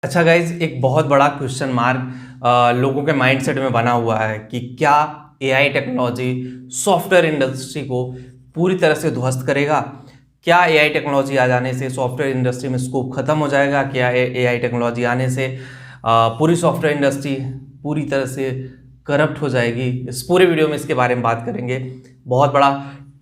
अच्छा गाइज, एक बहुत बड़ा क्वेश्चन मार्क लोगों के माइंडसेट में बना हुआ है कि क्या एआई टेक्नोलॉजी सॉफ्टवेयर इंडस्ट्री को पूरी तरह से ध्वस्त करेगा। क्या एआई टेक्नोलॉजी आ जाने से सॉफ्टवेयर इंडस्ट्री में स्कोप खत्म हो जाएगा। क्या एआई टेक्नोलॉजी आने से पूरी सॉफ्टवेयर इंडस्ट्री पूरी तरह से करप्ट हो जाएगी। इस पूरे वीडियो में इसके बारे में बात करेंगे। बहुत बड़ा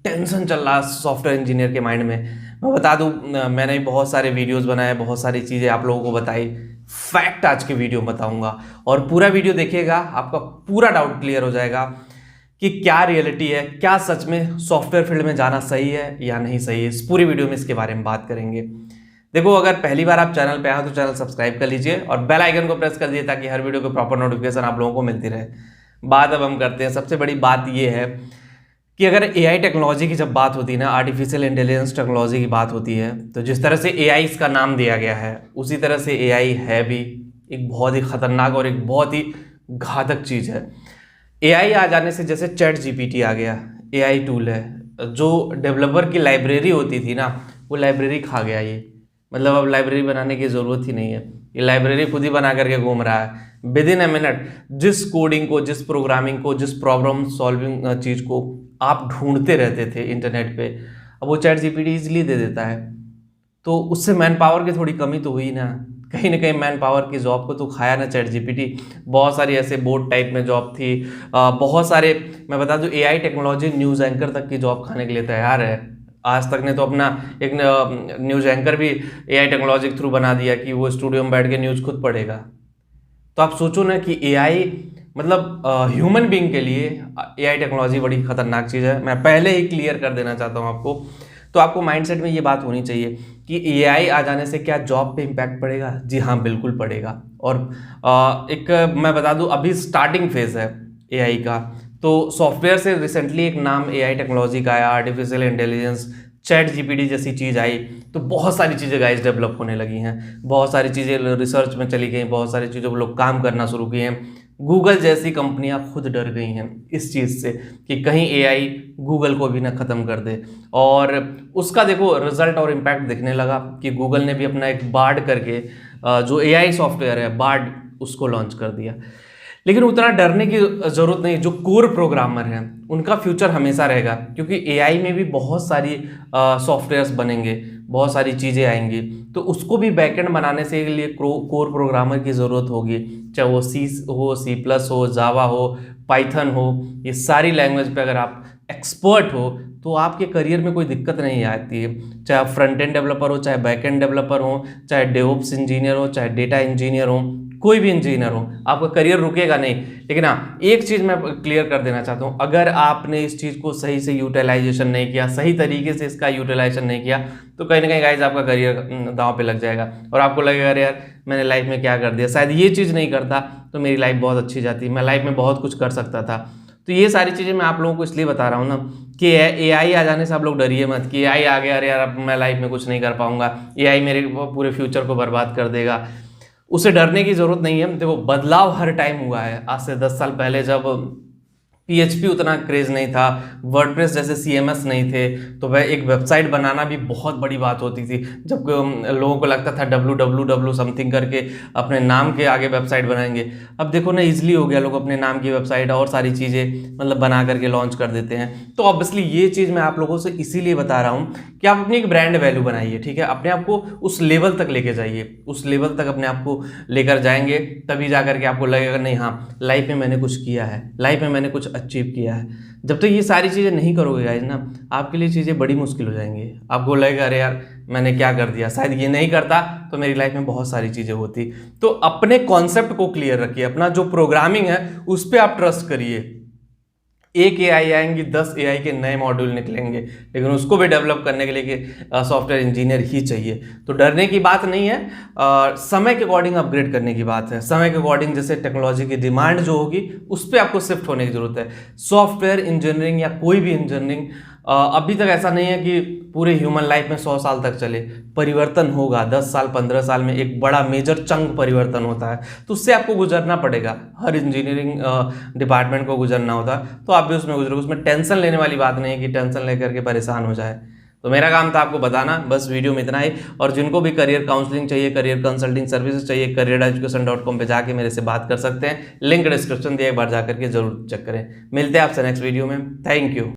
टेंशन चल रहा है सॉफ्टवेयर इंजीनियर के माइंड में। मैं बता दूं, मैंने बहुत सारे वीडियोस बनाए, बहुत सारी चीज़ें आप लोगों को बताई। फैक्ट आज के वीडियो में बताऊंगा और पूरा वीडियो देखिएगा, आपका पूरा डाउट क्लियर हो जाएगा कि क्या रियलिटी है, क्या सच में सॉफ्टवेयर फील्ड में जाना सही है या नहीं सही है। इस पूरी वीडियो में इसके बारे में बात करेंगे। देखो, अगर पहली बार आप चैनल पे आए तो चैनल सब्सक्राइब कर लीजिए और बेल आइकन को प्रेस कर दीजिए ताकि हर वीडियो की प्रॉपर नोटिफिकेशन आप लोगों को मिलती रहे। बात अब हम करते हैं। सबसे बड़ी बात यह है कि अगर एआई टेक्नोलॉजी की जब बात होती है ना, आर्टिफिशियल इंटेलिजेंस टेक्नोलॉजी की बात होती है, तो जिस तरह से एआई इसका नाम दिया गया है उसी तरह से एआई है भी एक बहुत ही खतरनाक और एक बहुत ही घातक चीज़ है। एआई आ जाने से जैसे चैट जीपीटी आ गया, एआई टूल है, जो डेवलपर की लाइब्रेरी होती थी ना, वो लाइब्रेरी खा गया ये। मतलब अब लाइब्रेरी बनाने की ज़रूरत ही नहीं है, ये लाइब्रेरी खुद ही बना करके घूम रहा है। विद इन ए मिनट जिस कोडिंग को, जिस प्रोग्रामिंग को, जिस प्रॉब्लम सॉल्विंग चीज़ को आप ढूंढते रहते थे इंटरनेट पे, अब वो चैट जीपीटी इजीली दे देता है। तो उससे मैन पावर की थोड़ी कमी तो हुई ना कहीं मैन पावर की जॉब को तो खाया ना चैट जीपीटी। बहुत सारी ऐसे बोर्ड टाइप में जॉब थी, बहुत सारे, मैं बता दूं, एआई टेक्नोलॉजी न्यूज़ एंकर तक की जॉब खाने के लिए तैयार है। आज तक ने तो अपना एक न्यूज़ एंकर भी एआई टेक्नोलॉजी के थ्रू बना दिया कि वो स्टूडियो में बैठ के न्यूज़ खुद पढ़ेगा। तो आप सोचो ना कि एआई मतलब ह्यूमन बीइंग के लिए एआई टेक्नोलॉजी बड़ी खतरनाक चीज़ है। मैं पहले ही क्लियर कर देना चाहता हूँ आपको। तो आपको माइंडसेट में ये बात होनी चाहिए कि एआई आ जाने से क्या जॉब पे इम्पैक्ट पड़ेगा। जी हाँ, बिल्कुल पड़ेगा। और एक मैं बता दूँ, अभी स्टार्टिंग फेज है एआई का। तो सॉफ्टवेयर से रिसेंटली एक नाम एआई टेक्नोलॉजी का आया, आर्टिफिशियल इंटेलिजेंस, चैट जीपीटी जैसी चीज़ आई, तो बहुत सारी चीज़ें गाइस डेवलप होने लगी हैं। बहुत सारी चीज़ें रिसर्च में चली गई, बहुत सारी चीज़ों पर लोग काम करना शुरू किए हैं। गूगल जैसी कंपनियां खुद डर गई हैं इस चीज़ से कि कहीं एआई गूगल को भी ना ख़त्म कर दे। और उसका देखो रिजल्ट और इम्पैक्ट दिखने लगा कि गूगल ने भी अपना एक बार्ड करके जो एआई सॉफ्टवेयर है बार्ड, उसको लॉन्च कर दिया। लेकिन उतना डरने की ज़रूरत नहीं। जो कोर प्रोग्रामर हैं उनका फ्यूचर हमेशा रहेगा, क्योंकि एआई में भी बहुत सारी सॉफ्टवेयर्स बनेंगे, बहुत सारी चीज़ें आएंगी। तो उसको भी बैकएंड बनाने से लिए कोर प्रोग्रामर की ज़रूरत होगी, चाहे वो सी हो, सी प्लस हो, जावा हो, पाइथन हो। ये सारी लैंग्वेज पे अगर आप एक्सपर्ट हो तो आपके करियर में कोई दिक्कत नहीं आती है। चाहे आप फ्रंट एंड डेवलपर हो, चाहे बैक एंड डेवलपर हो, चाहे डेवऑप्स इंजीनियर हो, चाहे डेटा इंजीनियर हो, कोई भी इंजीनियर हो, आपका करियर रुकेगा नहीं। लेकिन हाँ, एक चीज़ मैं क्लियर कर देना चाहता हूँ, अगर आपने इस चीज़ को सही से यूटिलाइजेशन नहीं किया, सही तरीके से इसका यूटिलाइजेशन नहीं किया, तो कहीं ना कहीं गाइस आपका करियर दांव पे लग जाएगा और आपको लगेगा अरे यार मैंने लाइफ में क्या कर दिया, शायद ये चीज़ नहीं करता तो मेरी लाइफ बहुत अच्छी जाती, मैं लाइफ में बहुत कुछ कर सकता था। तो ये सारी चीज़ें मैं आप लोगों को इसलिए बता रहा हूँ ना कि एआई आ जाने से आप लोग डरिए मत कि एआई आ गया, अरे यार अब मैं लाइफ में कुछ नहीं कर पाऊंगा, एआई मेरे पूरे फ्यूचर को बर्बाद कर देगा। उसे डरने की जरूरत नहीं है। देखो, बदलाव हर टाइम हुआ है। आज से 10 साल पहले जब पीएचपी उतना क्रेज नहीं था, वर्डप्रेस जैसे सीएमएस नहीं थे, तो वह एक वेबसाइट बनाना भी बहुत बड़ी बात होती थी। जब लोगों को लगता था www समथिंग करके अपने नाम के आगे वेबसाइट बनाएंगे, अब देखो ना इजीली हो गया, लोग अपने नाम की वेबसाइट और सारी चीज़ें मतलब बना करके लॉन्च कर देते हैं। तो ऑब्वियसली ये चीज़ मैं आप लोगों से इसीलिए बता रहा हूँ कि आप अपनी एक ब्रांड वैल्यू बनाइए, ठीक है, अपने आप को उस लेवल तक लेके जाइए। उस लेवल तक अपने आप को लेकर जाएंगे तभी जा करके आपको लगेगा नहीं हाँ लाइफ में मैंने कुछ किया है, लाइफ में मैंने कुछ अचीव किया है। जब तक ये सारी चीज़ें नहीं करोगे गाइस ना, आपके लिए चीज़ें बड़ी मुश्किल हो जाएंगी। आपको लगेगा अरे यार मैंने क्या कर दिया, शायद ये नहीं करता तो मेरी लाइफ में बहुत सारी चीज़ें होती। तो अपने कॉन्सेप्ट को क्लियर रखिए, अपना जो प्रोग्रामिंग है उस पर आप ट्रस्ट करिए। एक एआई आएंगी, 10 एआई के नए मॉड्यूल निकलेंगे, लेकिन उसको भी डेवलप करने के लिए सॉफ्टवेयर इंजीनियर ही चाहिए। तो डरने की बात नहीं है, समय के अकॉर्डिंग अपग्रेड करने की बात है। समय के अकॉर्डिंग जैसे टेक्नोलॉजी की डिमांड जो होगी उस पर आपको शिफ्ट होने की जरूरत है। सॉफ्टवेयर इंजीनियरिंग या कोई भी इंजीनियरिंग अभी तक ऐसा नहीं है कि पूरे ह्यूमन लाइफ में 100 साल तक चले। परिवर्तन होगा, 10 साल 15 साल में एक बड़ा मेजर चंक परिवर्तन होता है, तो उससे आपको गुजरना पड़ेगा। हर इंजीनियरिंग डिपार्टमेंट को गुजरना होता है, तो आप भी उसमें गुजरोगे। उसमें टेंशन लेने वाली बात नहीं है कि टेंशन लेकर के परेशान हो जाए। तो मेरा काम था आपको बताना, बस वीडियो में इतना ही। और जिनको भी करियर काउंसलिंग चाहिए, करियर कंसल्टिंग सर्विसेज चाहिए, careereducation.com पे जाके मेरे से बात कर सकते हैं। लिंक डिस्क्रिप्शन दिया, एक बार जाकर के जरूर चेक करें। मिलते हैं आपसे नेक्स्ट वीडियो में। Thank you.